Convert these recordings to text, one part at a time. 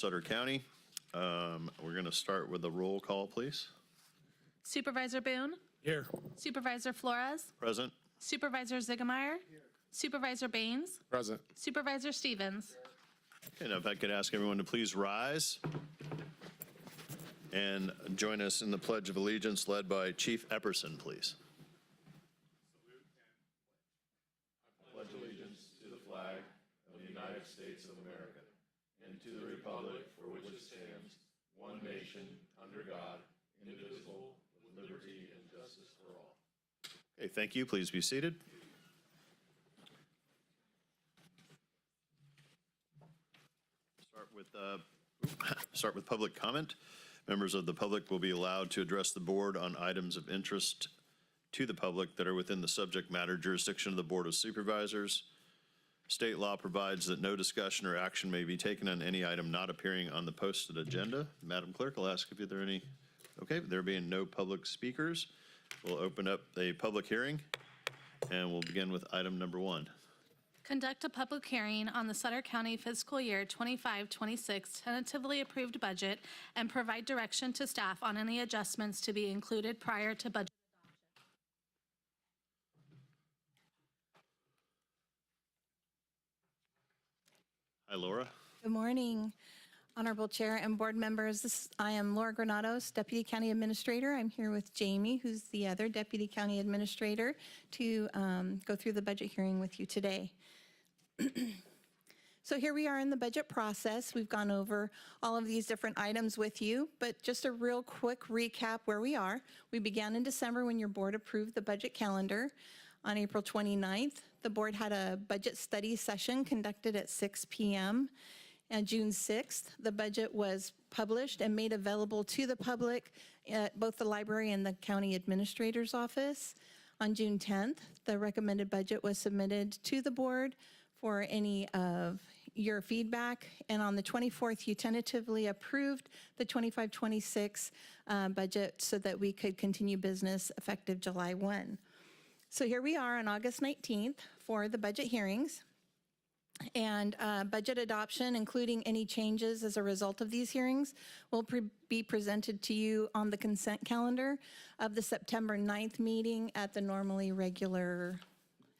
Sutter County. We're going to start with a roll call, please. Supervisor Boone? Here. Supervisor Flores? Present. Supervisor Ziegemeyer? Supervisor Baines? Present. Supervisor Stevens? Okay, now if I could ask everyone to please rise and join us in the Pledge of Allegiance led by Chief Epperson, please. I pledge allegiance to the flag of the United States of America and to the republic for which it stands, one nation, under God, indivisible, with liberty and justice for all. Okay, thank you. Please be seated. Start with public comment. Members of the public will be allowed to address the board on items of interest to the public that are within the subject matter jurisdiction of the Board of Supervisors. State law provides that no discussion or action may be taken on any item not appearing on the posted agenda. Madam Clerk, I'll ask if there are any. Okay, there being no public speakers, we'll open up a public hearing and we'll begin with item number 1. Conduct a public hearing on the Sutter County fiscal year 25-26 tentatively approved budget and provide direction to staff on any adjustments to be included prior to budget. Hi, Laura. Good morning, Honorable Chair and board members. I am Laura Granados, Deputy County Administrator. I'm here with Jamie, who's the other Deputy County Administrator, to go through the budget hearing with you today. So here we are in the budget process. We've gone over all of these different items with you, but just a real quick recap where we are. We began in December when your board approved the budget calendar. On April 29th, the board had a budget study session conducted at 6 p.m. And June 6th, the budget was published and made available to the public at both the library and the county administrator's office. On June 10th, the recommended budget was submitted to the board for any of your feedback. And on the 24th, you tentatively approved the 25-26 budget so that we could continue business effective July 1. So here we are on August 19th for the budget hearings and budget adoption, including any changes as a result of these hearings, will be presented to you on the consent calendar of the September 9th meeting at the normally regular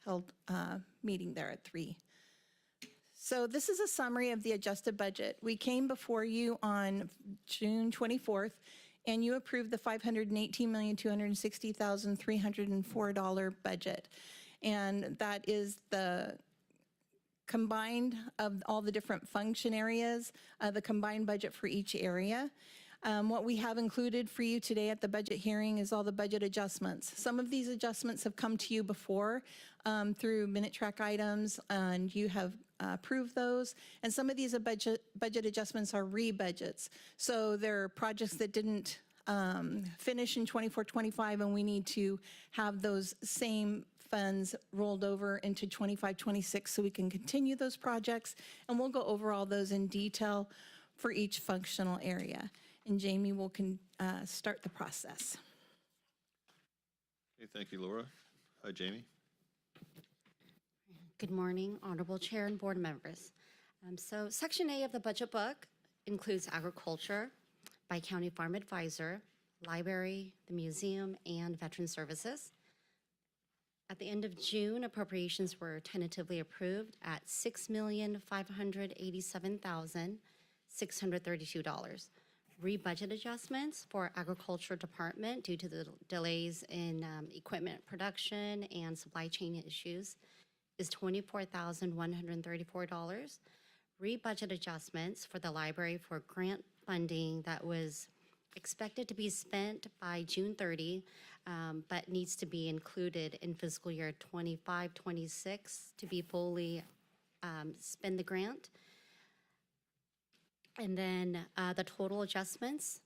held meeting there at 3. So this is a summary of the adjusted budget. We came before you on June 24th and you approved the $518,260,304 budget. And that is the combined of all the different function areas, the combined budget for each area. What we have included for you today at the budget hearing is all the budget adjustments. Some of these adjustments have come to you before through minute track items, and you have approved those. And some of these budget adjustments are re-budgets. So they're projects that didn't finish in 24-25, and we need to have those same funds rolled over into 25-26 so we can continue those projects. And we'll go over all those in detail for each functional area. And Jamie will start the process. Okay, thank you, Laura. Hi, Jamie. Good morning, Honorable Chair and board members. So Section A of the budget book includes agriculture by County Farm Advisor, library, the museum, and veteran services. At the end of June, appropriations were tentatively approved at $6,587,632. Re-budget adjustments for agriculture department due to the delays in equipment production and supply chain issues is $24,134. Re-budget adjustments for the library for grant funding that was expected to be spent by June 30, but needs to be included in fiscal year 25-26 to be fully spend the grant. And then the total adjustments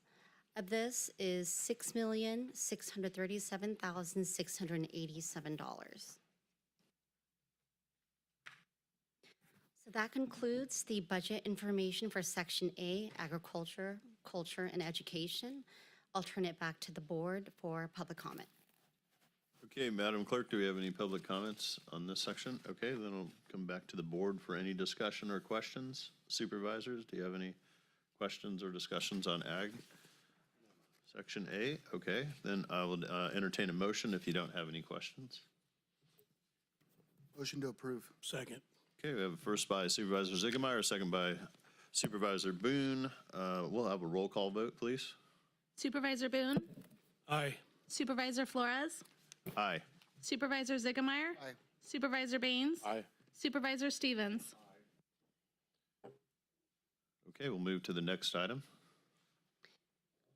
of this is $6,637,687. So that concludes the budget information for Section A, Agriculture, Culture, and Education. I'll turn it back to the board for public comment. Okay, Madam Clerk, do we have any public comments on this section? Okay, then I'll come back to the board for any discussion or questions. Supervisors, do you have any Questions or discussions on ag? Section A, okay, then I will entertain a motion if you don't have any questions. Motion to approve. Second. Okay, we have a first by Supervisor Ziegemeier, a second by Supervisor Boone. We'll have a roll call vote, please. Supervisor Boone? Aye. Supervisor Flores? Aye. Supervisor Ziegemeier? Aye. Supervisor Baines? Aye. Supervisor Stevens? Okay, we'll move to the next item.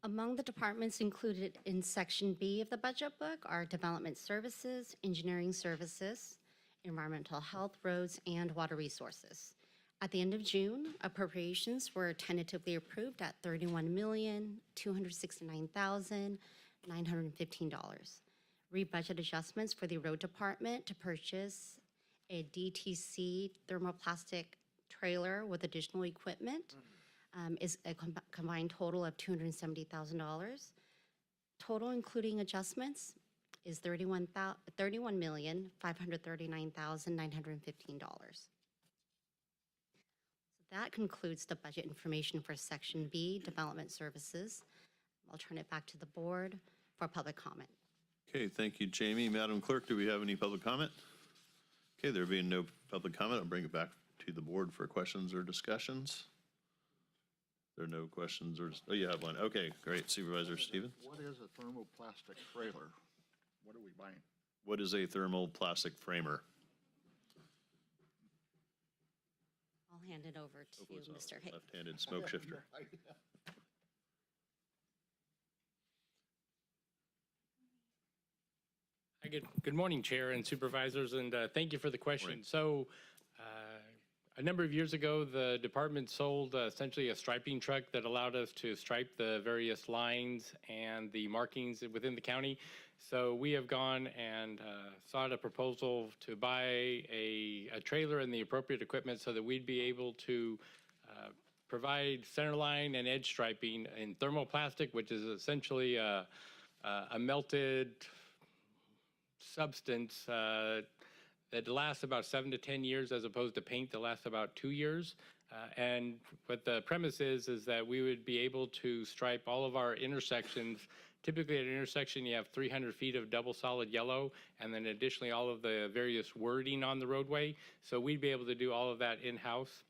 Among the departments included in Section B of the budget book are development services, engineering services, environmental health, roads, and water resources. At the end of June, appropriations were tentatively approved at $31,269,915. Rebudget adjustments for the road department to purchase a DTC thermoplastic trailer with additional equipment is a combined total of $270,000. Total including adjustments is $31,539,915. That concludes the budget information for Section B, Development Services. I'll turn it back to the board for public comment. Okay, thank you, Jamie. Madam Clerk, do we have any public comment? Okay, there being no public comment, I'll bring it back to the board for questions or discussions. There are no questions or, oh, you have one. Okay, great. Supervisor Stevens? What is a thermoplastic trailer? What are we buying? What is a thermal plastic framer? I'll hand it over to Hopefully it's not Mr. a Hayes. left-handed smoke shifter. Hi, good morning, Chair and Supervisors, and thank you for the question. Morning. So, a number of years ago, the department sold essentially a striping truck that allowed us to stripe the various lines and the markings within the county. So we have gone and sought a proposal to buy a trailer and the appropriate equipment so that we'd be able to provide centerline and edge striping in thermoplastic, which is essentially a melted substance that lasts about 7 to 10 years as opposed to paint that lasts about 2 years. And what the premise is that we would be able to stripe all of our intersections. Typically at an intersection, you have 300 feet of double solid yellow, and then additionally all of the various wording on the roadway. So we'd be able to do all of that in-house.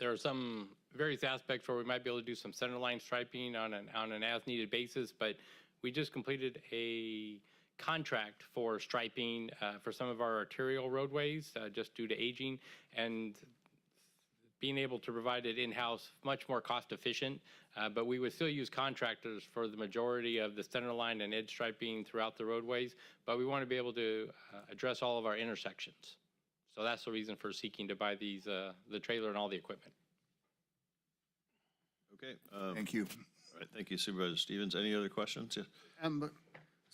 There are some various aspects where we might be able to do some centerline striping on an as-needed basis, but we just completed a contract for striping for some of our arterial roadways just due to aging, and being able to provide it in-house much more cost efficient, but we would still use contractors for the majority of the center line and edge striping throughout the roadways, but we want to be able to address all of our intersections. So that's the reason for seeking to buy these, the trailer and all the equipment. Okay. Thank you. All right, thank you, Supervisor Stevens. Any other questions? Yeah.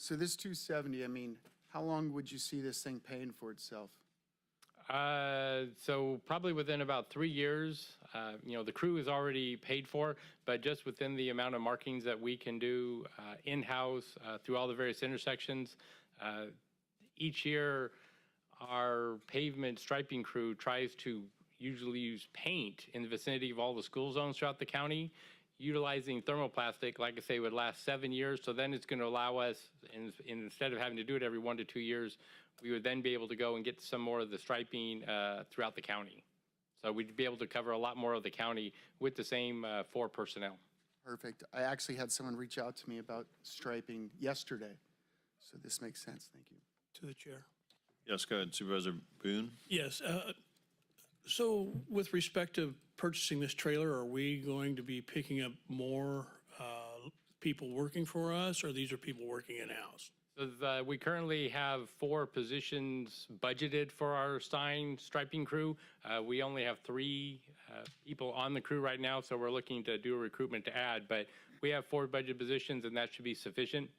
So this 270, I mean, how long would you see this thing paying for itself? So probably within about 3 years, the crew is already paid for, but just within the amount of markings that we can do in-house through all the various intersections, each year our pavement striping crew tries to usually use paint in the vicinity of all the school zones throughout the county. Utilizing thermoplastic, like I say, would last 7 years. So then it's going to allow us, instead of having to do it every 1 to 2 years, we would then be able to go and get some more of the striping throughout the county. So we'd be able to cover a lot more of the county with the same 4 personnel. Perfect. I actually had someone reach out to me about striping yesterday. So this makes sense. Thank you. To the chair. Yes, go ahead, Supervisor Boone. Yes. So with respect to purchasing this trailer, are we going to be picking up more people working for us, or these are people working in-house? So we currently have 4 positions budgeted for our striping crew. We only have 3 people on the crew right now, so we're looking to do a recruitment to add, but we have 4 budget positions and that should be sufficient.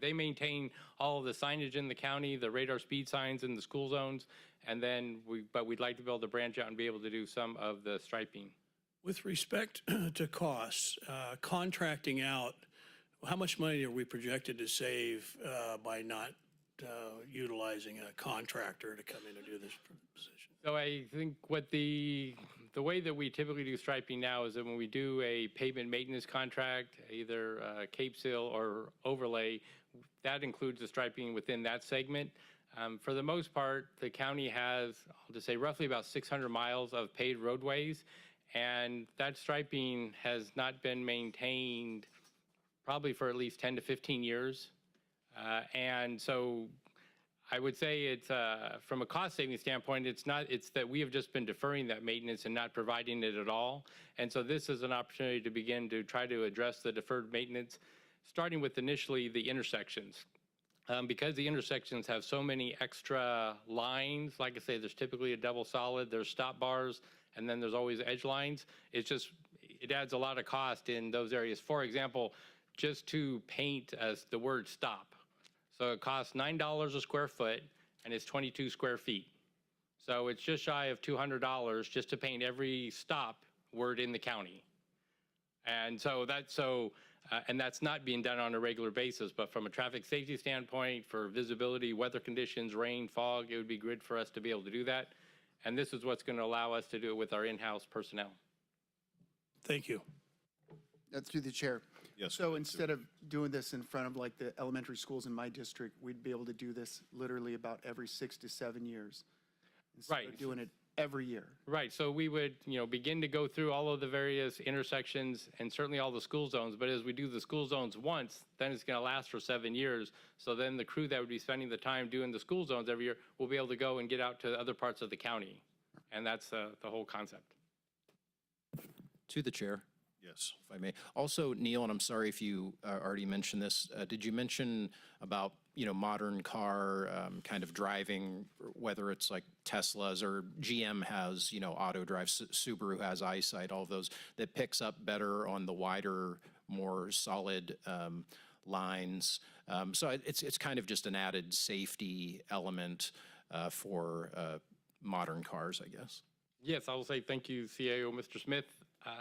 They maintain all of the signage in the county, the radar speed signs in the school zones, and then but we'd like to be able to branch out and be able to do some of the striping. With respect to costs, contracting out, how much money are we projected to save by not utilizing a contractor to come in and do this position? So I think what the The way that we typically do striping now is that when we do a pavement maintenance contract, either Cape Seal or overlay, that includes the striping within that segment. For the most part, the county has, I'll just say, roughly about 600 miles of paved roadways, and that striping has not been maintained probably for at least 10 to 15 years. And so I would say it's, from a cost saving standpoint, it's that we have just been deferring that maintenance and not providing it at all. And so this is an opportunity to begin to try to address the deferred maintenance, starting with initially the intersections. Because the intersections have so many extra lines, like I say, there's typically a double solid, there's stop bars, and then there's always edge lines. It adds a lot of cost in those areas. For example, just to paint as the word stop. So it costs $9 a square foot, and it's 22 square feet. So it's just shy of $200 just to paint every stop word in the county. And so and that's not being done on a regular basis, but from a traffic safety standpoint, for visibility, weather conditions, rain, fog, it would be good for us to be able to do that. And this is what's going to allow us to do it with our in-house personnel. Thank you. That's through the chair. Yes. So instead of doing this in front of like the elementary schools in my district, we'd be able to do this literally about every 6 to 7 years. Instead Right. of doing it every year. Right, so we would, begin to go through all of the various intersections and certainly all the school zones, but as we do the school zones once, then it's going to last for 7 years. So then the crew that would be spending the time doing the school zones every year will be able to go and get out to other parts of the county. And that's the whole concept. To the chair, Yes. if I may. Also, Neil, and I'm sorry if you already mentioned this, did you mention about, modern car kind of driving, whether it's like Teslas or GM has, auto drive, Subaru has eyesight, all of those, that picks up better on the wider, more solid lines. So it's kind of just an added safety element for modern cars, I guess. Yes, I will say thank you, CAO Mr. Smith.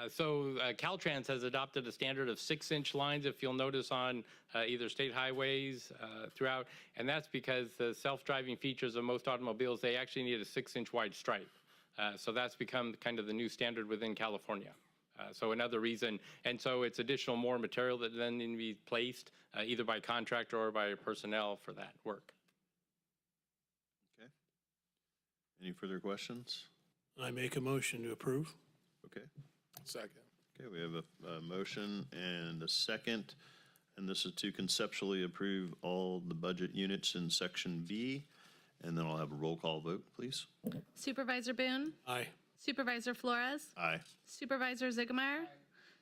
So Caltrans has adopted a standard of 6-inch lines, if you'll notice, on either state highways throughout, and that's because the self-driving features of most automobiles, they actually need a 6-inch wide stripe. So that's become kind of the new standard within California. So another reason, and so it's additional more material that then need to be placed either by contractor or by personnel for that work. Okay. Any further questions? I make a motion to approve. Okay. Second. Okay, we have a motion and a second, and this is to conceptually approve all the budget units in Section B, and then I'll have a roll call vote, please. Supervisor Boone? Aye. Supervisor Flores? Aye. Supervisor Ziggemeyer?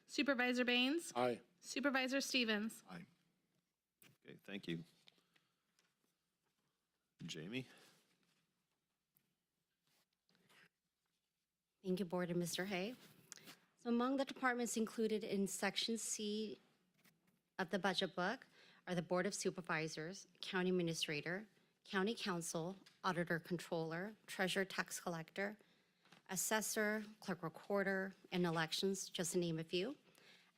Supervisor Baines? Aye. Supervisor Stevens? Aye. Okay, thank you. Jamie? Thank you, Board and Mr. Hay. So among the departments included in Section C of the budget book are the Board of Supervisors, County Administrator, County Council, Auditor Controller, Treasurer Tax Collector, Assessor, Clerk Recorder, and Elections, just to name a few.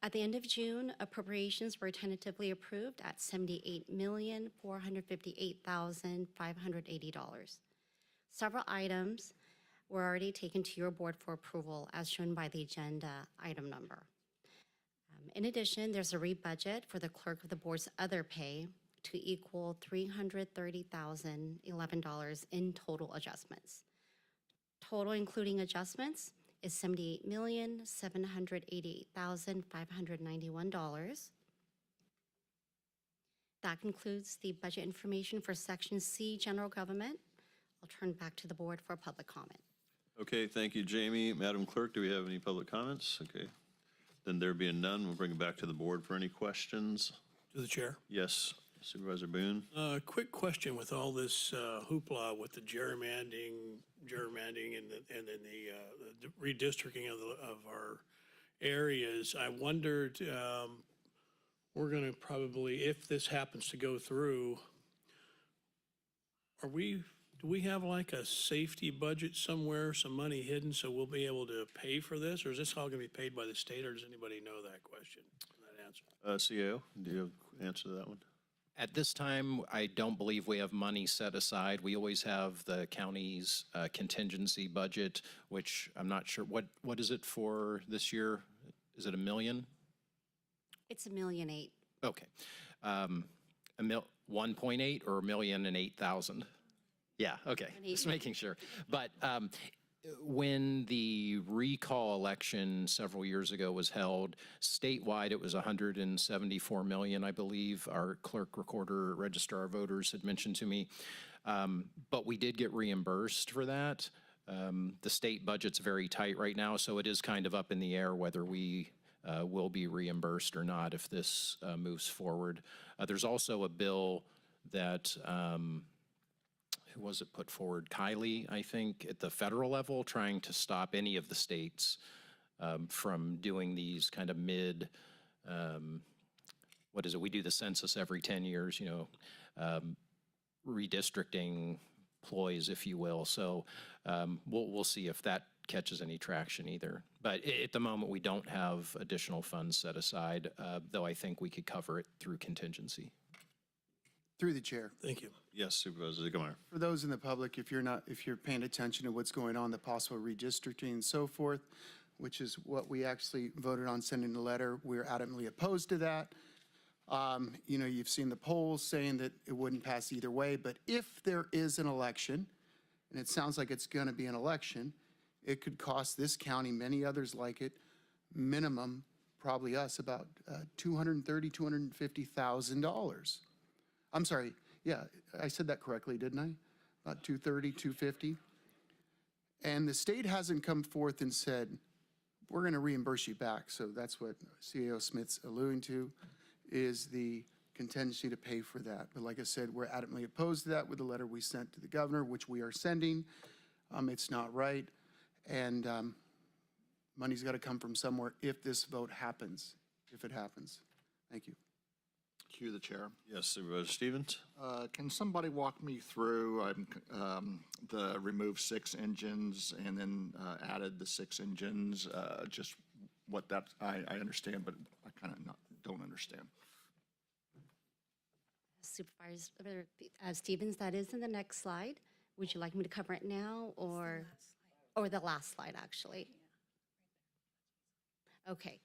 At the end of June, appropriations were tentatively approved at $78,458,580. Several items were already taken to your board for approval, as shown by the agenda item number. In addition, there's a rebudget for the clerk of the board's other pay to equal $330,011 in total adjustments. Total including adjustments is $78,788,591. That concludes the budget information for Section C, General Government. I'll turn back to the board for public comment. Okay, thank you, Jamie. Madam Clerk, do we have any public comments? Okay. Then there being none, we'll bring it back to the board for any questions. To the chair. Yes, Supervisor Boone? Quick question with all this hoopla with the gerrymandering and then the redistricting of our areas. I wondered, we're going to probably, if this happens to go through, do we have like a safety budget somewhere, some money hidden so we'll be able to pay for this? Or is this all going to be paid by the state, or does anybody know that question, that answer? CAO, do you have an answer to that one? At this time, I don't believe we have money set aside. We always have the county's contingency budget, which I'm not sure, what is it for this year? Is it $1 million? It's $1.8 million. Okay. 1.8 or 1,008,000? Yeah, okay, just making sure. But when the recall election several years ago was held, statewide, it was 174 million, I believe. Our clerk, recorder, registrar of voters had mentioned to me. But we did get reimbursed for that. The state budget's very tight right now, so it is kind of up in the air whether we will be reimbursed or not if this moves forward. There's also a bill that who was it put forward? Kylie, I think, at the federal level, trying to stop any of the states from doing these kind of what is it? We do the census every 10 years, you know, redistricting ploys, if you will. So we'll see if that catches any traction either. But at the moment, we don't have additional funds set aside, though I think we could cover it through contingency. Through the chair. Thank you. Yes, Supervisor Ziegelmeyer. For those in the public, if you're paying attention to what's going on, the possible redistricting and so forth, which is what we actually voted on sending a letter, we're adamantly opposed to that. You know, you've seen the polls saying that it wouldn't pass either way, but if there is an election, and it sounds like it's going to be an election, it could cost this county, many others like it, minimum, probably us, about $230,000, $250,000. I'm sorry, yeah, I said that correctly, didn't I? About 230, 250. And the state hasn't come forth and said, we're going to reimburse you back. So that's what CAO Smith's alluding to, is the contingency to pay for that. But like I said, we're adamantly opposed to that with the letter we sent to the governor, which we are sending. It's not right. And money's got to come from somewhere if this vote happens, if it happens. Thank you. Cue the chair. Yes, Supervisor Stevens. Can somebody walk me through the remove 6 engines and then added the 6 engines? Just what that, I understand, but I kind of don't understand. Supervisor Stevens, that is in the next slide. Would you like me to cover it now or the last slide, actually? Okay.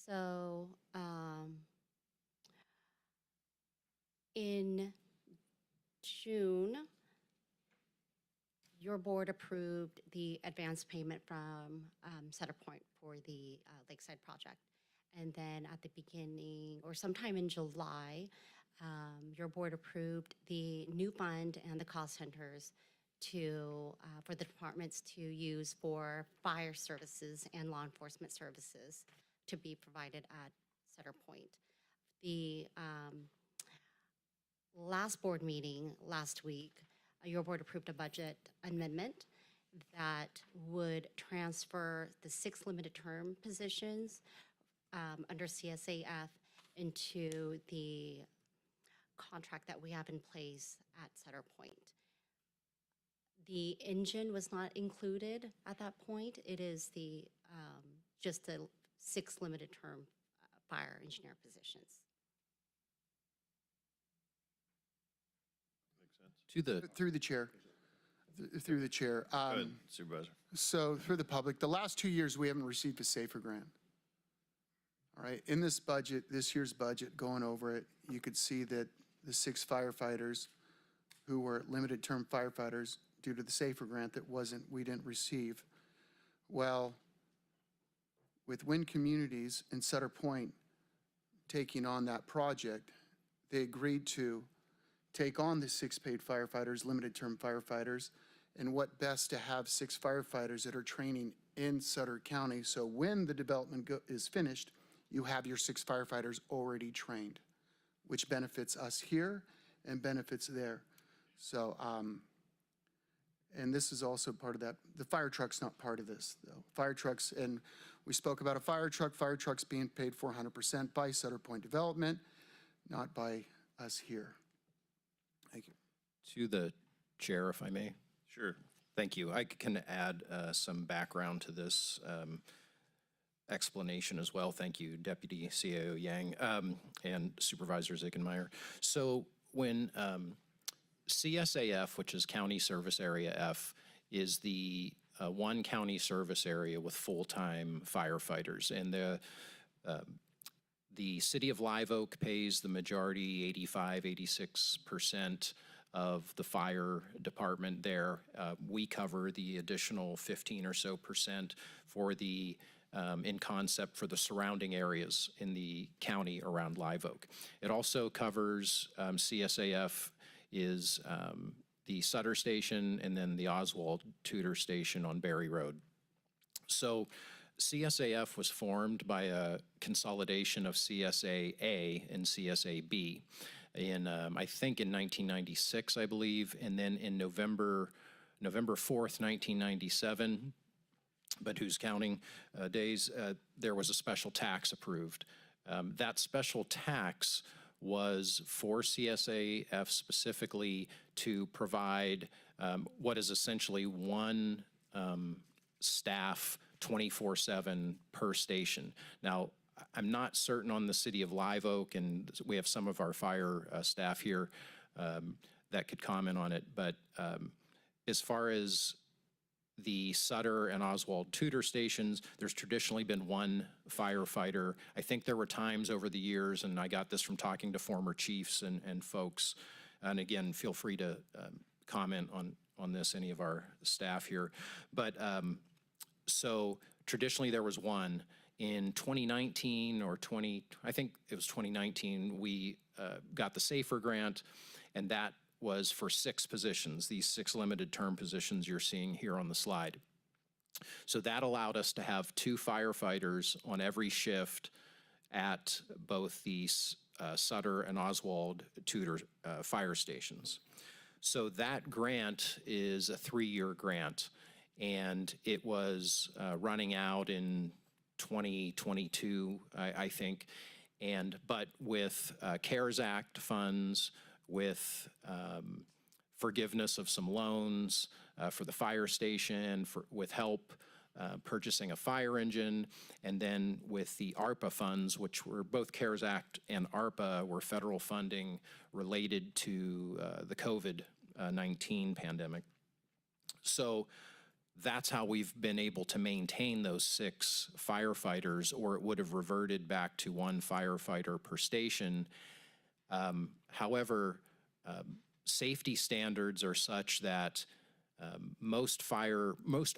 So in June, your board approved the advance payment from Sutter Point for the Lakeside project. And then at the beginning, or sometime in July, your board approved the new fund and the cost centers for the departments to use for fire services and law enforcement services to be provided at Sutter Point. The last board meeting last week, your board approved a budget amendment that would transfer the 6 limited term positions under CSAF into the contract that we have in place at Sutter Point. The engine was not included at that point. It is the just the 6 limited term fire engineer positions. To the Through the chair. Through the chair. Go ahead, Supervisor. So through the public, the last 2 years, we haven't received a SAFER grant. All right, in this budget, this year's budget, going over it, you could see that the 6 firefighters who were limited term firefighters due to the SAFER grant that we didn't receive. Well, with Wind Communities and Sutter Point taking on that project, they agreed to take on the 6 paid firefighters, limited term firefighters, and what best to have 6 firefighters that are training in Sutter County. So when the development is finished, you have your 6 firefighters already trained, which benefits us here and benefits there. So, and this is also part of that. The fire truck's not part of this, though. Fire trucks, and we spoke about a fire truck's being paid for 100% by Sutter Point Development, not by us here. Thank you. To the chair, if I may. Sure. Thank you. I can add some background to this. explanation as well. Thank you, Deputy CAO Yang and Supervisor Zickenmeyer. So when CSAF, which is County Service Area F, is the one county service area with full-time firefighters. And the city of Live Oak pays the majority, 86% of the fire department there. We cover the additional 15 or so percent for the in concept for the surrounding areas in the county around Live Oak. It also covers CSAF is the Sutter station and then the Oswald Tudor station on Berry Road. So CSAF was formed by a consolidation of CSA-A and CSA-B in, I think in 1996, I believe, and then in November 4th, 1997, but who's counting days, there was a special tax approved. That special tax was for CSAF specifically to provide what is essentially one staff 24/7 per station. Now, I'm not certain on the city of Live Oak, and we have some of our fire staff here that could comment on it, but as far as the Sutter and Oswald Tudor stations, there's traditionally been one firefighter. I think there were times over the years, and I got this from talking to former chiefs and folks, and again, feel free to comment on this, any of our staff here. But so traditionally there was one. In 2019 or I think it was 2019, we got the SAFER grant, and that was for 6 positions, these 6 limited term positions you're seeing here on the slide. So that allowed us to have 2 firefighters on every shift at both the Sutter and Oswald Tudor fire stations. So that grant is a 3-year grant, and it was running out in 2022, I think. But with CARES Act funds, with forgiveness of some loans for the fire station, with help purchasing a fire engine, and then with the ARPA funds, which were both CARES Act and ARPA were federal funding related to the COVID-19 pandemic. So that's how we've been able to maintain those 6 firefighters, or it would have reverted back to 1 firefighter per station. However, safety standards are such that most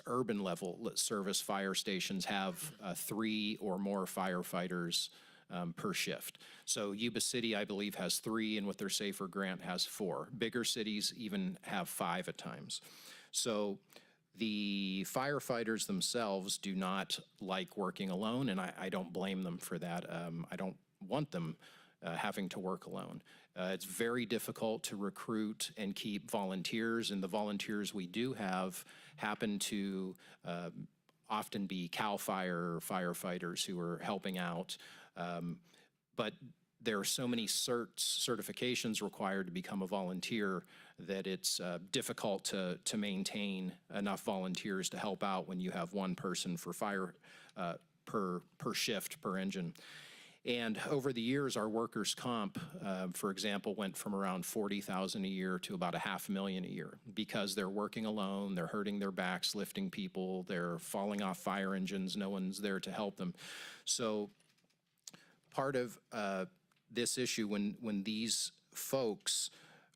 urban level service fire stations have 3 or more firefighters per shift. So Yuba City, I believe, has 3, and with their SAFER grant has 4. Bigger cities even have 5 at times. So the firefighters themselves do not like working alone, and I don't blame them for that. I don't want them having to work alone. It's very difficult to recruit and keep volunteers, and the volunteers we do have happen to often be CAL FIRE firefighters who are helping out. But there are so many certifications required to become a volunteer that it's difficult to maintain enough volunteers to help out when you have 1 person for fire per shift, per engine. And over the years, our workers' comp, for example, went from around $40,000 a year to about $500,000 a year, because they're working alone, they're hurting their backs, lifting people, they're falling off fire engines, no one's there to help them. So part of this issue, when these folks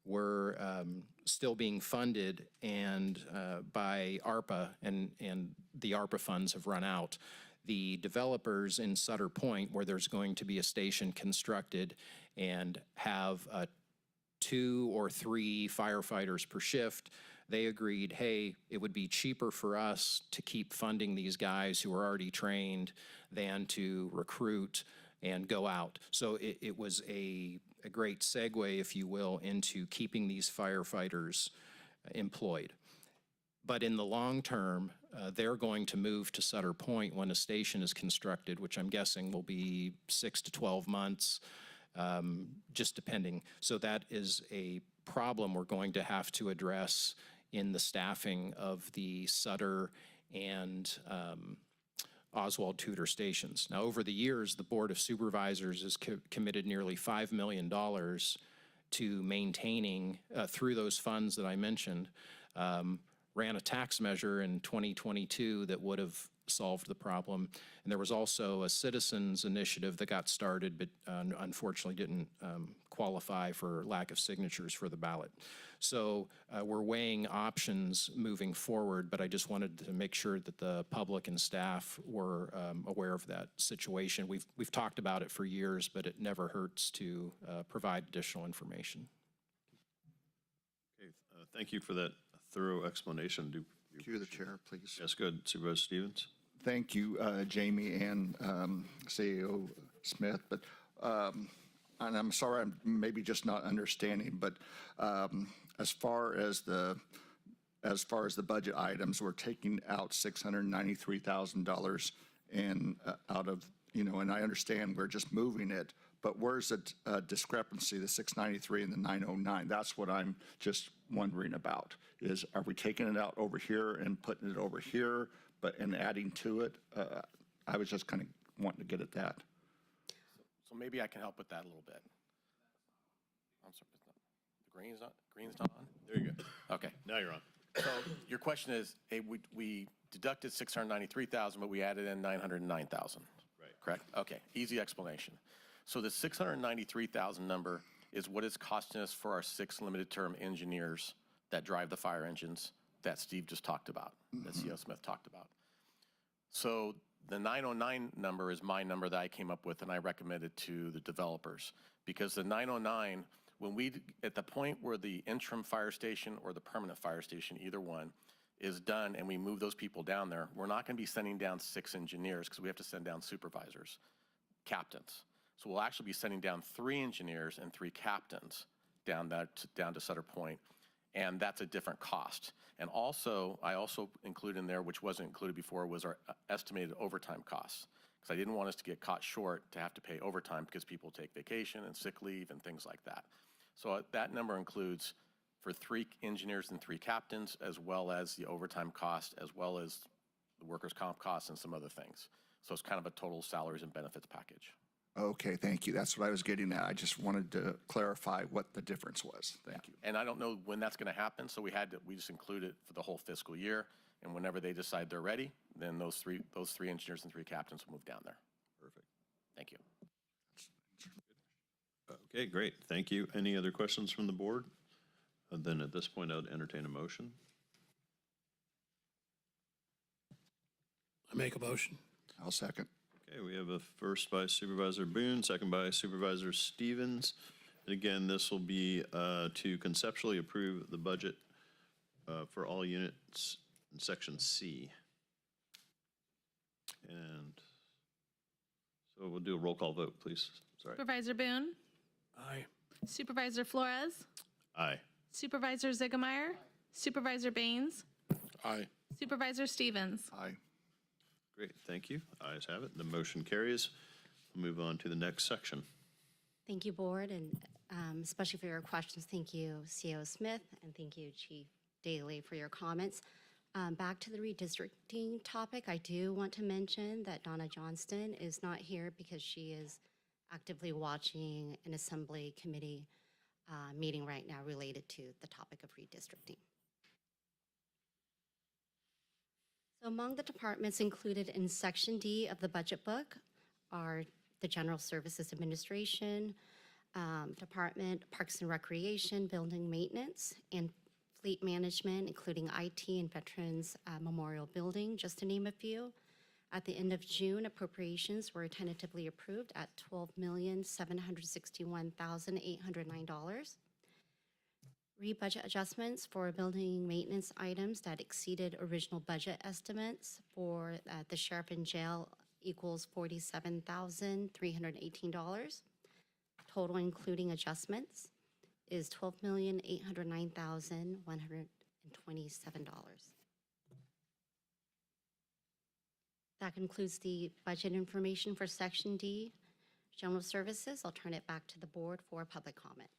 were still being funded and by ARPA, and the ARPA funds have run out, the developers in Sutter Point, where there's going to be a station constructed and have 2 or 3 firefighters per shift, they agreed, hey, it would be cheaper for us to keep funding these guys who are already trained than to recruit and go out. So it was a great segue, if you will, into keeping these firefighters employed. But in the long term, they're going to move to Sutter Point when a station is constructed, which I'm guessing will be 6 to 12 months, just depending. So that is a problem we're going to have to address in the staffing of the Sutter and Oswald Tudor stations. Now, over the years, the Board of Supervisors has committed nearly $5 million to maintaining, through those funds that I mentioned, ran a tax measure in 2022 that would have solved the problem. And there was also a citizens initiative that got started, but unfortunately didn't qualify for lack of signatures for the ballot. So we're weighing options moving forward, but I just wanted to make sure that the public and staff were aware of that situation. We've talked about it for years, but it never hurts to provide additional information. Okay, thank you for that thorough explanation. Cue the chair, please. Yes, good. Supervisor Stevens? Thank you, Jamie and CEO Smith, but, and I'm sorry, I'm maybe just not understanding, but as far as the budget items, we're taking out $693,000 and out of, and I understand we're just moving it, but where's the discrepancy, the 693 and the 909? That's what I'm just wondering about, is are we taking it out over here and putting it over here, and adding to it? I was just kind of wanting to get at that. So maybe I can help with that a little bit. I'm sorry, the green's not on? There you go. Okay. Now you're on. So your question is, hey, we deducted 693,000, but we added in 909,000. Right. Correct? Okay, easy explanation. So the 693,000 number is what it's costing us for our 6 limited term engineers that drive the fire engines that Steve just talked about, that CEO Smith talked about. So the 909 number is my number that I came up with and I recommended to the developers, because the 909, when we, at the point where the interim fire station or the permanent fire station, either one, is done and we move those people down there, we're not going to be sending down 6 engineers because we have to send down supervisors, captains. So we'll actually be sending down 3 engineers and 3 captains down to Sutter Point, and that's a different cost. And also, I also include in there, which wasn't included before, was our estimated overtime costs, because I didn't want us to get caught short to have to pay overtime because people take vacation and sick leave and things like that. So that number includes for 3 engineers and 3 captains, as well as the overtime cost, as well as the workers' comp costs and some other things. So it's kind of a total salaries and benefits package. Okay, thank you. That's what I was getting at. I just wanted to clarify what the difference was. Thank you. And I don't know when that's going to happen, so we just include it for the whole fiscal year. And whenever they decide they're ready, then those three engineers and 3 captains will move down there. Perfect. Thank you. Okay, great. Thank you. Any other questions from the board? Then at this point, I would entertain a motion. I make a motion. I'll second. Okay, we have a first by Supervisor Boone, second by Supervisor Stevens. And again, this will be to conceptually approve the budget for all units in Section C. And so we'll do a roll call vote, please. Sorry. Supervisor Boone? Aye. Supervisor Flores? Aye. Supervisor Ziegemeier? Supervisor Baines? Aye. Supervisor Stevens? Aye. Great, thank you. Ayes have it. The motion carries. We'll move on to the next section. Thank you, Board, and especially for your questions. Thank you, CEO Smith, and thank you, Chief Daly, for your comments. Back to the redistricting topic, I do want to mention that Donna Johnston is not here because she is actively watching an Assembly Committee meeting right now related to the topic of redistricting. So among the departments included in Section D of the budget book are the General Services Administration Department, Parks and Recreation, Building Maintenance, and Fleet Management, including IT and Veterans Memorial Building, just to name a few. At the end of June, appropriations were tentatively approved at $12,761,809. Re-budget adjustments for building maintenance items that exceeded original budget estimates for the sheriff and jail equals $47,318. Total including adjustments is $12,809,127. That concludes the budget information for Section D, General Services. I'll turn it back to the board for public comment.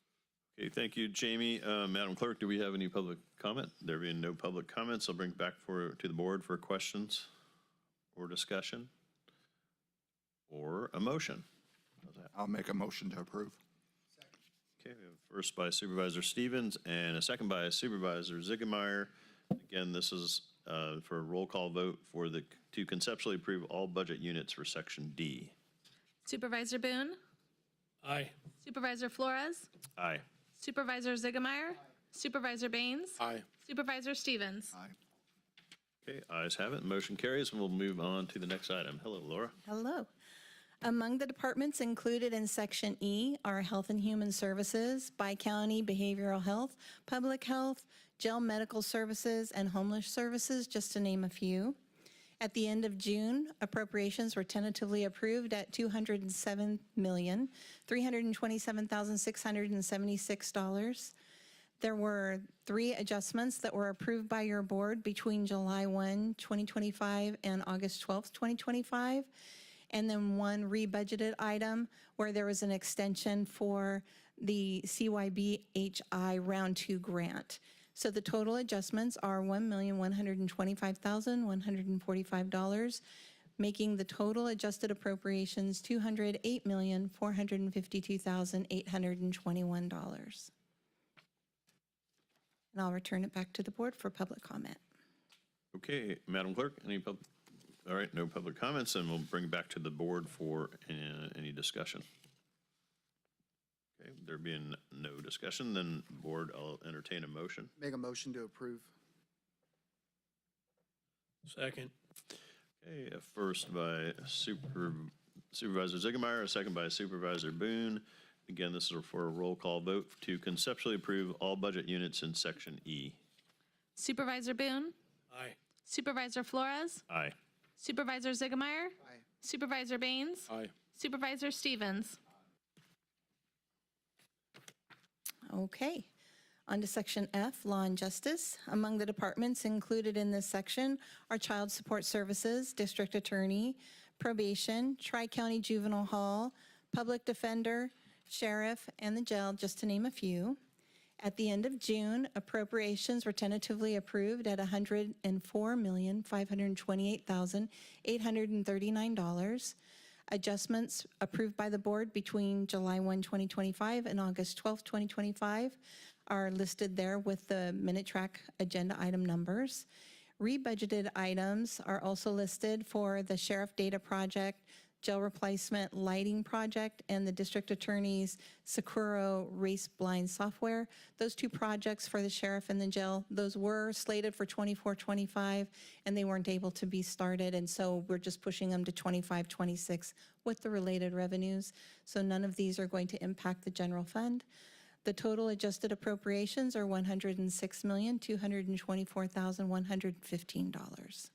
Okay, thank you, Jamie. Madam Clerk, do we have any public comment? There being no public comments, I'll bring it back to the board for questions or discussion. a motion? I'll make a motion to approve. Okay, we have a first by Supervisor Stevens and a second by Supervisor Ziegemeier. Again, this is for a roll call vote to conceptually approve all budget units for Section D. Supervisor Boone? Aye. Supervisor Flores? Aye. Supervisor Ziegemeier? Supervisor Baines? Aye. Supervisor Stevens? Aye. Okay, ayes have it. Motion carries, and we'll move on to the next item. Hello, Laura. Hello. Among the departments included in Section E are Health and Human Services, Bi-County Behavioral Health, Public Health, Jail Medical Services, and Homeless Services, just to name a few. At the end of June, appropriations were tentatively approved at $207,327,676. There were 3 adjustments that were approved by your board between July 1, 2025 and August 12, 2025. And then 1 rebudgeted item where there was an extension for the CYBHI Round 2 grant. So the total adjustments are $1,125,145, making the total adjusted appropriations $208,452,821. And I'll return it back to the board for public comment. Okay, Madam Clerk, all right, no public comments, and we'll bring it back to the board for any discussion. Okay, there being no discussion, then board, I'll entertain a motion. Make a motion to approve. Second. Okay, a first by Supervisor Ziegemeier, a second by Supervisor Boone. Again, this is for a roll call vote to conceptually approve all budget units in Section E. Supervisor Boone? Aye. Supervisor Flores? Aye. Supervisor Ziegemeier? Aye. Supervisor Baines? Aye. Supervisor Stevens? Okay. On to Section F, Law and Justice. Among the departments included in this section are Child Support Services, District Attorney, Probation, Tri-County Juvenile Hall, Public Defender, Sheriff, and the jail, just to name a few. At the end of June, appropriations were tentatively approved at $104,528,839. Adjustments approved by the board between July 1, 2025 and August 12, 2025 are listed there with the minute track agenda item numbers. Rebudgeted items are also listed for the Sheriff Data Project, Jail Replacement Lighting Project, and the District Attorney's Sakuro Race Blind Software. Those 2 projects for the sheriff and the jail, those were slated for 24-25, and they weren't able to be started, and so we're just pushing them to 25-26 with the related revenues. So none of these are going to impact the general fund. The total adjusted appropriations are $106,224,115.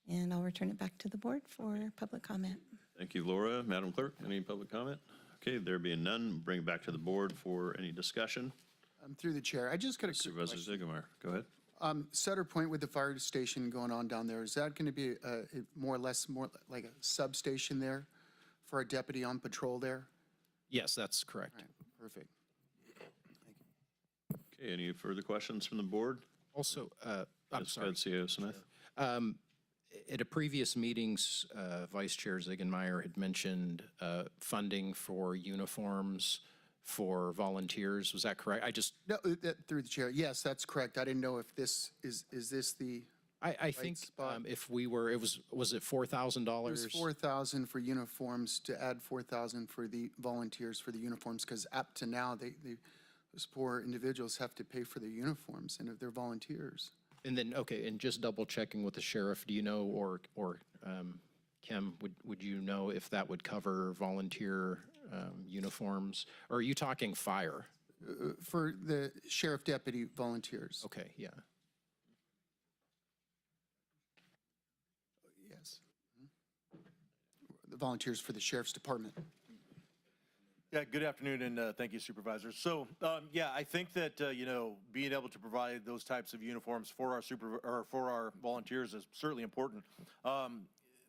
And I'll return it back to the board for public comment. Thank you, Laura. Madam Clerk, any public comment? Okay, there being none, bring it back to the board for any discussion. Through the chair, I just got a quick Supervisor question. Ziegemeier, go ahead. Sutter Point with the fire station going on down there, is that going to be more like a substation there for a deputy on patrol there? Yes, that's correct. All right, perfect. Okay, any further questions from the board? Also, I'm Ms. sorry. CEO Smith? At a previous meetings, Vice Chair Ziegenmeier had mentioned funding for uniforms for volunteers. Was that correct? No, through the chair, yes, that's correct. I didn't know if this, is this the, I think spot. if we were, was it $4,000? it was 4,000 for uniforms to add 4,000 for the volunteers for the uniforms, because up to now, those poor individuals have to pay for their uniforms, and if they're volunteers. And then, okay, and just double checking with the sheriff, do you know, or Kim, would you know if that would cover volunteer uniforms? Or are you talking fire? For the sheriff deputy volunteers. Okay, yeah. Yes. The volunteers for the sheriff's department. Yeah, good afternoon, and thank you, supervisors. So, yeah, I think that, being able to provide those types of uniforms for our volunteers is certainly important.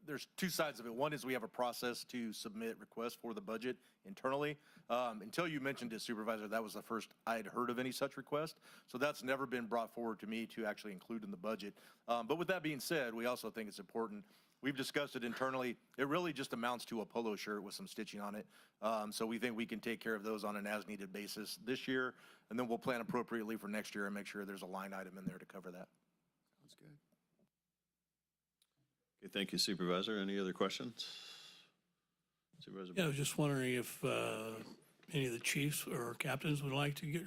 There's 2 sides of it. One is we have a process to submit requests for the budget internally. Until you mentioned it, Supervisor, that was the first I had heard of any such request. So that's never been brought forward to me to actually include in the budget. But with that being said, we also think it's important. we've discussed it internally. It really just amounts to a polo shirt with some stitching on it. So we think we can take care of those on an as-needed basis this year, and then we'll plan appropriately for next year and make sure there's a line item in there to cover that. Sounds good. Okay, thank you, Supervisor. Any other questions? Supervisor? Yeah, I was just wondering if any of the chiefs or captains would like to get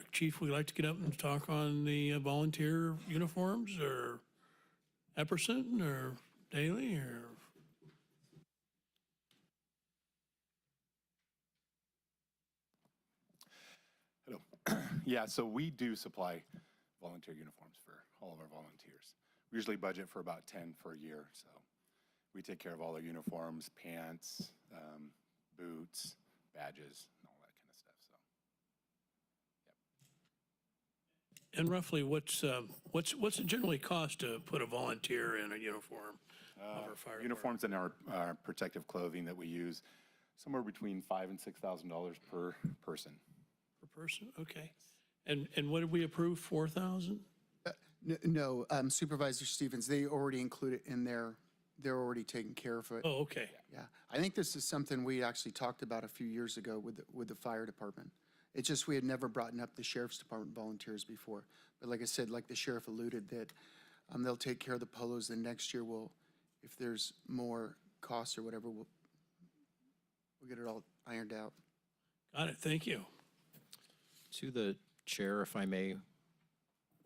up and talk on the volunteer uniforms, or Epperson or Daly or? Hello. Yeah, so we do supply volunteer uniforms for all of our volunteers. We usually budget for about 10 for a year, so we take care of all their uniforms, pants, boots, badges, and all that kind of stuff, so. Yep. And roughly, what's it generally cost to put a volunteer in a uniform of our fire Uniforms and our protective clothing that we use, somewhere between $5,000 and $6,000 per person. per person? Okay. And what did we approve, 4,000? No, Supervisor Stevens, they already include it in there. They're already taking care of it. Oh, okay. Yeah, I think this is something we actually talked about a few years ago with the fire department. It's just we had never brought up the sheriff's department volunteers before. But like I said, like the sheriff alluded, that they'll take care of the polos, and next year we'll, if there's more costs or whatever, we'll get it all ironed out. Got it. Thank you. To the chair, if I may,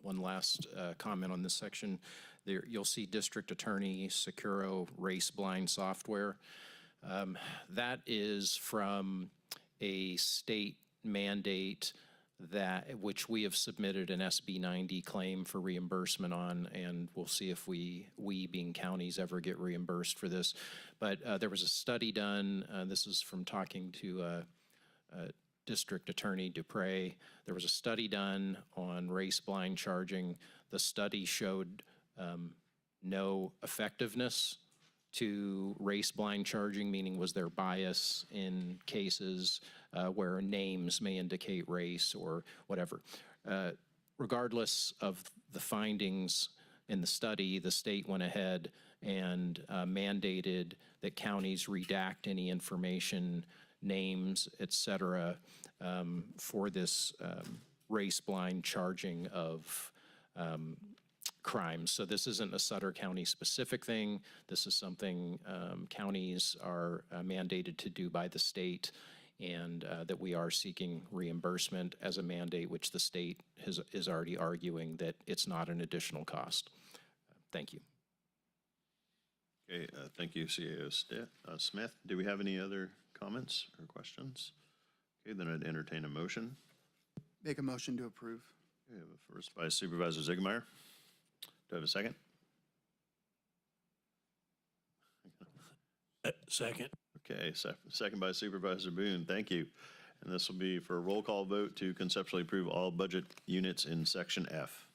one last comment on this section. There, you'll see District Attorney Securo Race Blind Software. That is from a state mandate that, which we have submitted an SB 90 claim for reimbursement on, and we'll see if we being counties ever get reimbursed for this. But there was a study done, this is from talking to District Attorney Dupre. There was a study done on race blind charging. The study showed no effectiveness to race blind charging, meaning was there bias in cases where names may indicate race or whatever. Regardless of the findings in the study, the state went ahead and mandated that counties redact any information, names, et cetera, for this race blind charging of crimes. So this isn't a Sutter County specific thing. This is something counties are mandated to do by the state, and that we are seeking reimbursement as a mandate, which the state is already arguing that it's not an additional cost. Thank you. Okay, thank you, CAO Smith. Do we have any other comments or questions? Okay, then I'd entertain a motion. Make a motion to approve. We have a first by Supervisor Ziegemeier. Do I have a second? Second. Okay, second by Supervisor Boone. Thank you. And this will be for a roll call vote to conceptually approve all budget units in Section F.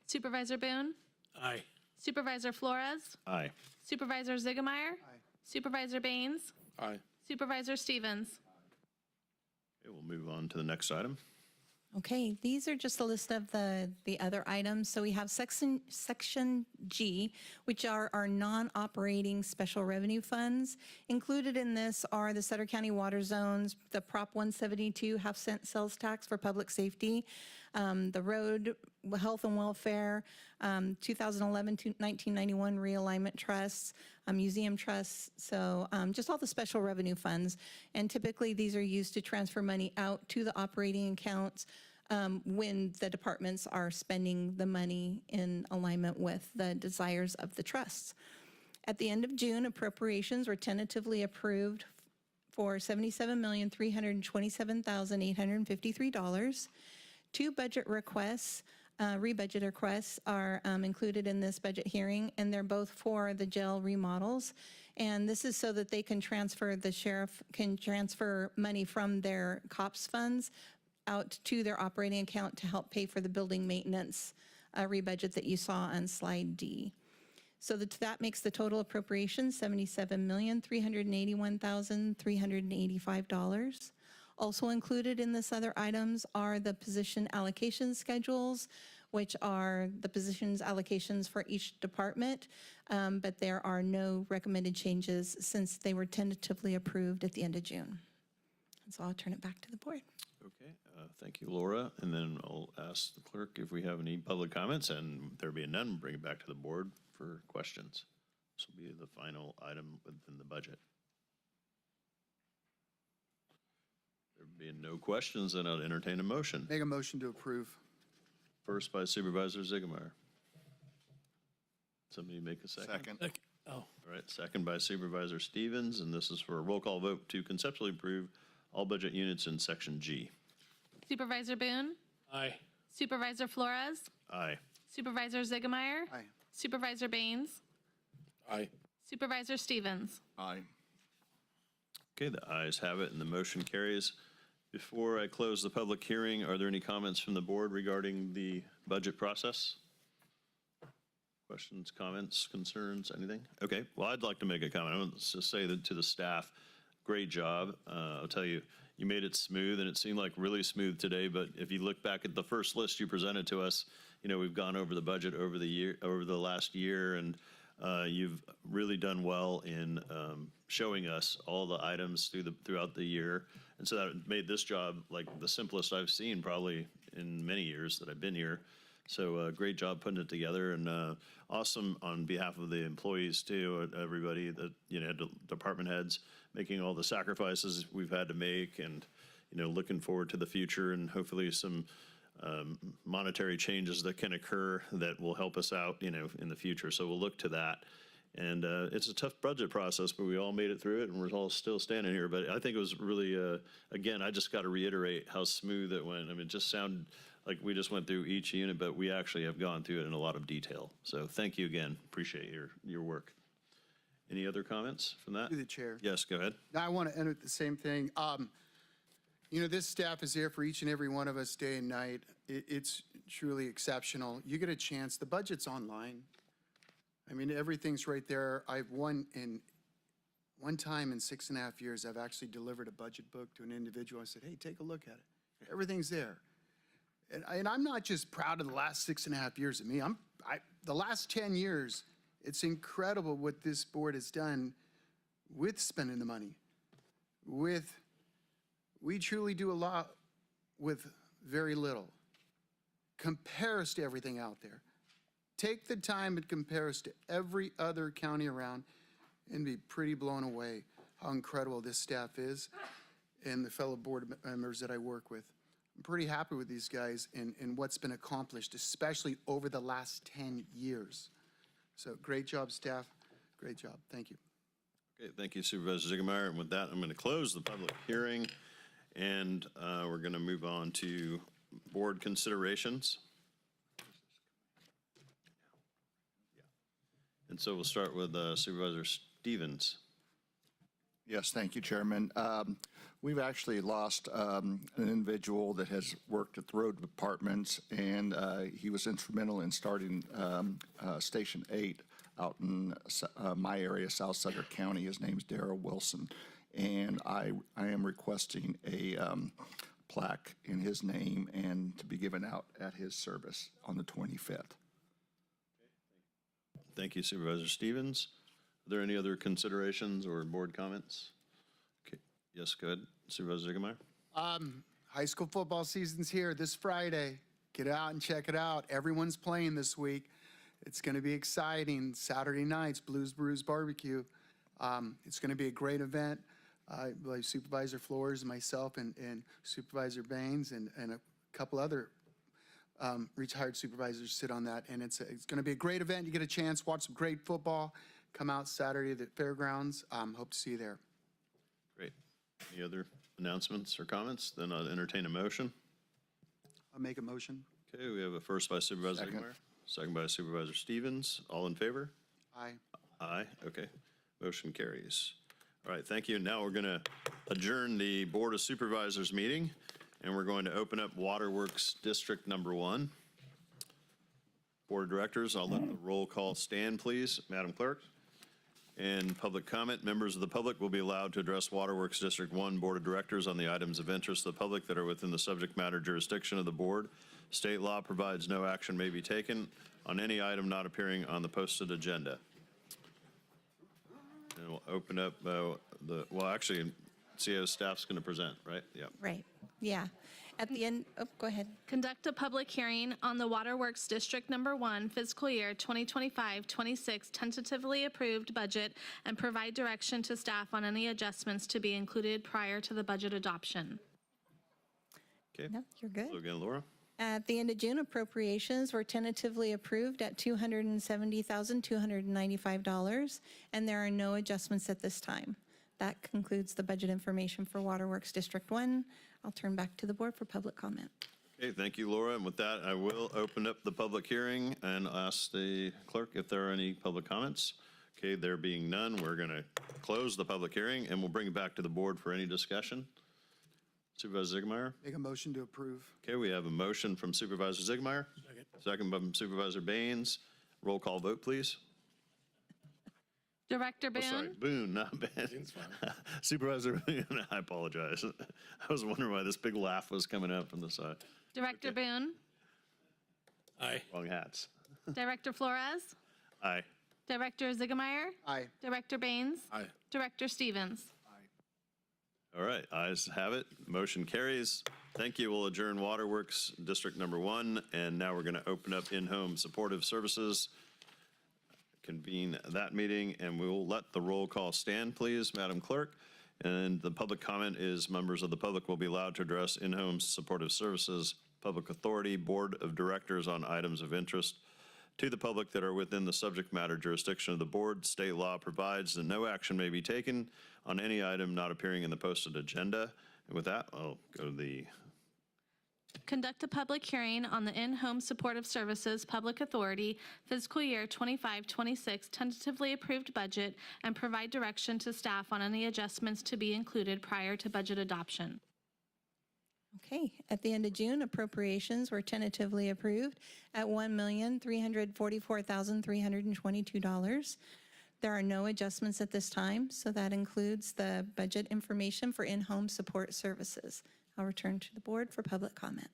Supervisor Boone? Aye. Supervisor Flores? Aye. Supervisor Ziegemeier? Aye. Supervisor Baines? Aye. Supervisor Stevens? Okay, we'll move on to the next item. Okay, these are just a list of the other items. So we have Section G, which are our non-operating special revenue funds. Included in this are the Sutter County water zones, the Prop 172 half-cent sales tax for public safety, the road health and welfare, 2011 to 1991 realignment trusts, museum trusts, so just all the special revenue funds. And typically these are used to transfer money out to the operating accounts when the departments are spending the money in alignment with the desires of the trusts. At the end of June, appropriations were tentatively approved for $77,327,853. Two budget requests, rebudget requests, are included in this budget hearing, and they're both for the jail remodels. And this is so that they can transfer, the sheriff can transfer money from their COPS funds out to their operating account to help pay for the building maintenance rebudget that you saw on slide D. So that makes the total appropriation $77,381,385. Also included in this other items are the position allocation schedules, which are the positions allocations for each department, but there are no recommended changes since they were tentatively approved at the end of June. And so I'll turn it back to the board. Okay, thank you, Laura. And then I'll ask the clerk if we have any public comments, and there being none, bring it back to the board for questions. This will be the final item within the budget. There being no questions, then I'll entertain a motion. Make a motion to approve. First by Supervisor Ziegemeier. Somebody make a second? Second. Oh, All right, second by Supervisor Stevens, and this is for a roll call vote to conceptually approve all budget units in Section G. Supervisor Boone? aye. Supervisor Flores? Aye. Supervisor Ziegemeier? Aye. Supervisor Baines? Aye. Supervisor Stevens? Aye. Okay, the ayes have it, and the motion carries. Before I close the public hearing, are there any comments from the board regarding the budget process? Questions, comments, concerns, anything? Okay, well, I'd like to make a comment. I want to say that to the staff, great job. I'll tell you, you made it smooth, and it seemed like really smooth today, but if you look back at the first list you presented to us, you know, we've gone over the budget over the last year, and you've really done well in showing us all the items throughout the year. And so that made this job like the simplest I've seen probably in many years that I've been here. So great job putting it together, and awesome on behalf of the employees too, everybody that, you know, department heads, making all the sacrifices we've had to make, and, you know, looking forward to the future and hopefully some monetary changes that can occur that will help us out, you know, in the future. So we'll look to that. And it's a tough budget process, but we all made it through it, and we're all still standing here. But I think it was really, again, I just got to reiterate how smooth it went. I mean, it just sounded like we just went through each unit, but we actually have gone through it in a lot of detail. So thank you again. Appreciate your work. Any other comments from that? Through the chair. Yes, go ahead. Now, I want to end with the same thing. You know, this staff is there for each and every one of us day and night. It's truly exceptional. You get a chance, the budget's online. I mean, everything's right there. One time in 6.5 years, I've actually delivered a budget book to an individual. I said, hey, take a look at it. Everything's there. And I'm not just proud of the last 6.5 years of me. The last 10 years, it's incredible what this board has done with spending the money. We truly do a lot with very little. Compare us to everything out there. Take the time and compare us to every other county around and be pretty blown away how incredible this staff is and the fellow board members that I work with. I'm pretty happy with these guys and what's been accomplished, especially over the last 10 years. So great job, staff. Great job. Thank you. Okay, thank you, Supervisor Ziegemeier. And with that, I'm going to close the public hearing, and we're going to move on to board considerations. And so we'll start with Supervisor Stevens. Yes, thank you, Chairman. We've actually lost an individual that has worked at the road departments, and he was instrumental in starting Station 8 out in my area, South Sutter County. His name's Darrell Wilson, and I am requesting a plaque in his name and to be given out at his service on the 25th. Thank you, Supervisor Stevens. Are there any other considerations or board comments? Okay, yes, go ahead, Supervisor Ziegemeier. High school football season's here this Friday. Get out and check it out. Everyone's playing this week. It's going to be exciting. Saturday nights, Blues Brews Barbecue. It's going to be a great event. I believe Supervisor Flores, myself, and Supervisor Baines, and a couple other retired supervisors sit on that. And it's going to be a great event. You get a chance, watch some great football. Come out Saturday at the fairgrounds. Hope to see you there. Great. Any other announcements or comments? Then I'll entertain a motion. I'll make a motion. Okay, we have a first by Supervisor Second. Ziegemeier, second by Supervisor Stevens. All in favor? Aye. Aye, okay. Motion carries. All right, thank you. Now we're going to adjourn the Board of Supervisors meeting, and we're going to open up Waterworks District Number 1. Board of Directors, I'll let the roll call stand, please. Madam Clerk. And public comment, members of the public will be allowed to address Waterworks District 1 Board of Directors on the items of interest of the public that are within the subject matter jurisdiction of the board. State law provides no action may be taken on any item not appearing on the posted agenda. And we'll open up actually, CO staff's going to present, right? Yep. Right, yeah. At the end, oh, go ahead. Conduct a public hearing on the Waterworks District Number 1 fiscal year 2025-26 tentatively approved budget and provide direction to staff on any adjustments to be included prior to the budget adoption. Okay. No, you're good. So again, Laura? At the end of June, appropriations were tentatively approved at $270,295, and there are no adjustments at this time. That concludes the budget information for Waterworks District 1. I'll turn back to the board for public comment. Okay, thank you, Laura. And with that, I will open up the public hearing and ask the clerk if there are any public comments. Okay, there being none, we're going to close the public hearing and we'll bring it back to the board for any discussion. Supervisor Ziegemeier? Make a motion to approve. Okay, we have a motion from Supervisor Ziegemeier. Second from Supervisor Baines. Roll call vote, please. Director Oh, sorry, Boone? Boone, not Baines. Supervisor Boone, I apologize. I was wondering why this big laugh was coming out from the side. Director Boone? Aye. Wrong hats. Director Flores? Aye. Director Ziegemeier? Aye. Director Baines? Aye. Director Stevens? All right, ayes have it. Motion carries. Thank you. We'll adjourn Waterworks District Number 1, and now we're going to open up in-home supportive services. Convene that meeting, and we will let the roll call stand, please, Madam Clerk. And the public comment is members of the public will be allowed to address in-home supportive services, public authority, board of directors on items of interest to the public that are within the subject matter jurisdiction of the board. State law provides that no action may be taken on any item not appearing in the posted agenda. And with that, I'll go to the Conduct a public hearing on the In-Home Supportive Services Public Authority fiscal year 25-26 tentatively approved budget and provide direction to staff on any adjustments to be included prior to budget adoption. Okay, at the end of June, appropriations were tentatively approved at $1,344,322. There are no adjustments at this time, so that includes the budget information for in-home support services. I'll return to the board for public comment.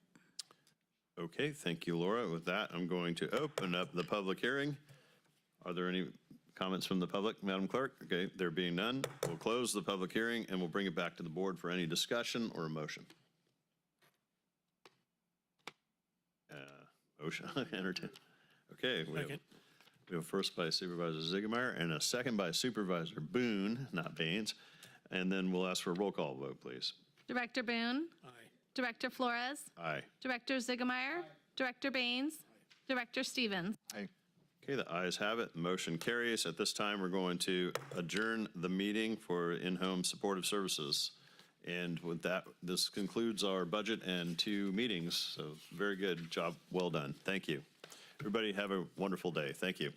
Okay, thank you, Laura. With that, I'm going to open up the public hearing. Are there any comments from the public, Madam Clerk? Okay, there being none, we'll close the public hearing and we'll bring it back to the board for any discussion or a motion. Motion, entertain. Okay, we have first by Supervisor Ziegemeier and a second by Supervisor Boone, not Baines. And then we'll ask for a roll call vote, please. Director Boone? Aye. Director Flores? Aye. Director Ziegemeier? Director Baines? Director Stevens? Aye. Okay, the ayes have it. The motion carries. At this time, we're going to adjourn the meeting for in-home supportive services. And with that, this concludes our budget and 2 meetings. So very good job. Well done. Thank you. Everybody have a wonderful day. Thank you.